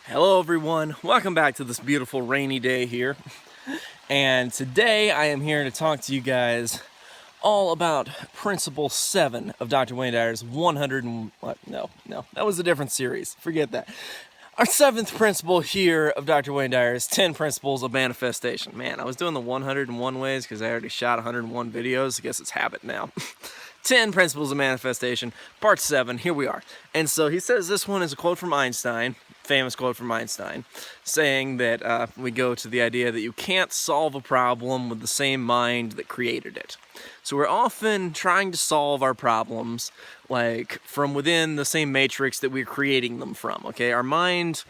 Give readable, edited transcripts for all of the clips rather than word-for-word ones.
Hello everyone, welcome back to this beautiful rainy day here. And today I am here to talk to you guys all about Principle 7 of Dr. Wayne Dyer's 100 and what? No, that was a different series. Forget that. Our 7th principle here of Dr. Wayne Dyer's 10 Principles of Manifestation. Man, I was doing the 101 ways because I already shot 101 videos. I guess it's habit now. 10 Principles of Manifestation, Part 7, here we are. And so he says this one is a quote from Einstein, famous quote from Einstein, saying that we go to the idea that you can't solve a problem with the same mind that created it. So we're often trying to solve our problems like from within the same matrix that we're creating them from, okay? Our mind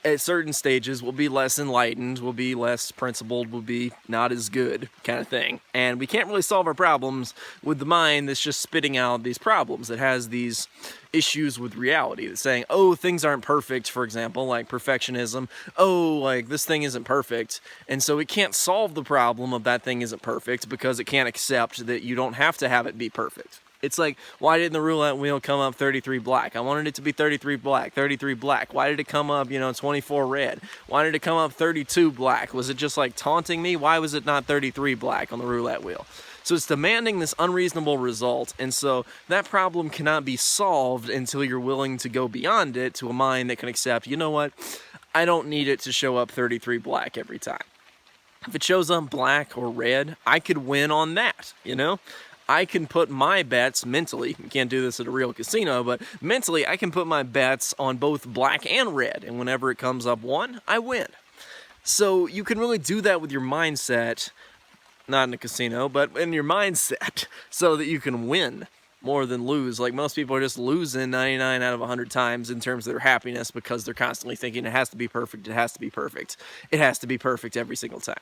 at certain stages will be less enlightened, will be less principled, will be not as good kind of thing. And we can't really solve our problems with the mind that's just spitting out these problems, that has these issues with reality, that's saying, oh, things aren't perfect, for example, like perfectionism. Oh, like this thing isn't perfect. And so it can't solve the problem of that thing isn't perfect because it can't accept that you don't have to have it be perfect. It's like, why didn't the roulette wheel come up 33 black? I wanted it to be 33 black, 33 black. Why did it come up, 24 red? Why did it come up 32 black? Was it just like taunting me? Why was it not 33 black on the roulette wheel? So it's demanding this unreasonable result, and so that problem cannot be solved until you're willing to go beyond it to a mind that can accept, you know what, I don't need it to show up 33 black every time. If it shows up black or red, I could win on that, I can put my bets mentally, you can't do this at a real casino, but mentally I can put my bets on both black and red, and whenever it comes up one, I win. So you can really do that with your mindset, not in a casino, but in your mindset, so that you can win more than lose. Like most people are just losing 99 out of 100 times in terms of their happiness because they're constantly thinking it has to be perfect, it has to be perfect, it has to be perfect every single time.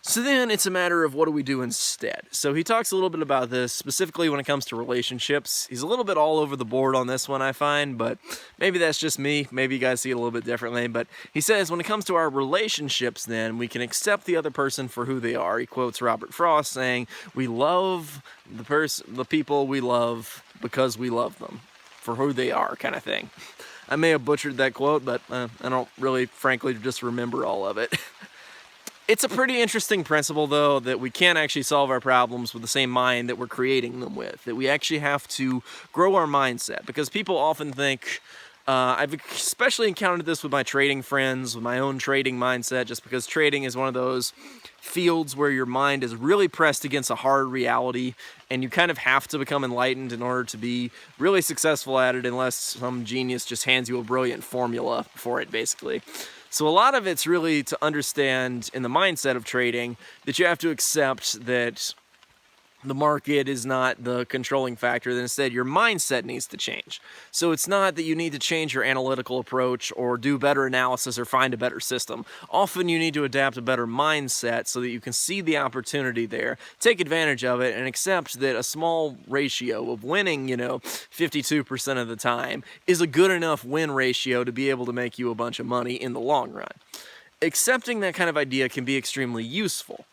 So then it's a matter of what do we do instead. So he talks a little bit about this, specifically when it comes to relationships. He's a little bit all over the board on this one, I find, but maybe that's just me. Maybe you guys see it a little bit differently. But he says when it comes to our relationships, then, we can accept the other person for who they are. He quotes Robert Frost saying, we love the people we love because we love them for who they are, kind of thing. I may have butchered that quote, but I don't really, frankly, just remember all of it. It's a pretty interesting principle, though, that we can't actually solve our problems with the same mind that we're creating them with, that we actually have to grow our mindset, because people often think, I've especially encountered this with my trading friends, with my own trading mindset, just because trading is one of those fields where your mind is really pressed against a hard reality, and you kind of have to become enlightened in order to be really successful at it, unless some genius just hands you a brilliant formula for it, basically. So a lot of it's really to understand in the mindset of trading that you have to accept that the market is not the controlling factor, that instead your mindset needs to change. So it's not that you need to change your analytical approach or do better analysis or find a better system. Often you need to adapt a better mindset so that you can see the opportunity there, take advantage of it, and accept that a small ratio of winning, 52% of the time is a good enough win ratio to be able to make you a bunch of money in the long run. Accepting that kind of idea can be extremely useful.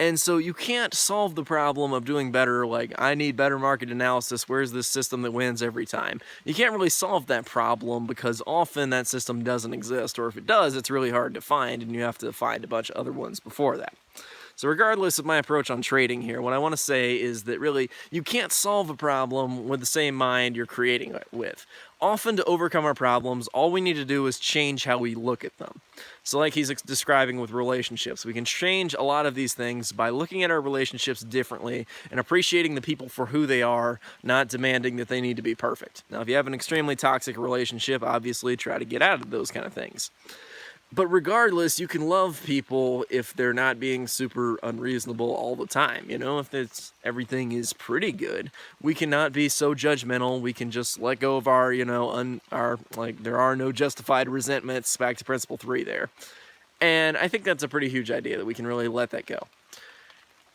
And so you can't solve the problem of doing better, like, I need better market analysis, where's this system that wins every time? You can't really solve that problem because often that system doesn't exist, or if it does, it's really hard to find, and you have to find a bunch of other ones before that. So regardless of my approach on trading here, what I want to say is that really, you can't solve a problem with the same mind you're creating it with. Often to overcome our problems, all we need to do is change how we look at them. So like he's describing with relationships, we can change a lot of these things by looking at our relationships differently and appreciating the people for who they are, not demanding that they need to be perfect. Now, if you have an extremely toxic relationship, obviously try to get out of those kind of things. But regardless, you can love people if they're not being super unreasonable all the time. If everything is pretty good, we cannot be so judgmental. We can just let go of our, there are no justified resentments, back to principle 3 there. And I think that's a pretty huge idea, that we can really let that go.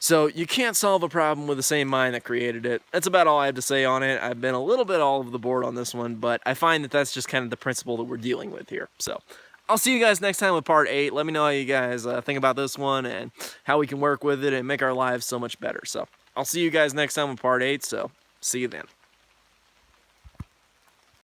So you can't solve a problem with the same mind that created it. That's about all I have to say on it. I've been a little bit all over the board on this one, but I find that that's just kind of the principle that we're dealing with here. So I'll see you guys next time with part 8. Let me know how you guys think about this one and how we can work with it and make our lives so much better. So I'll see you guys next time with part 8. So see you then.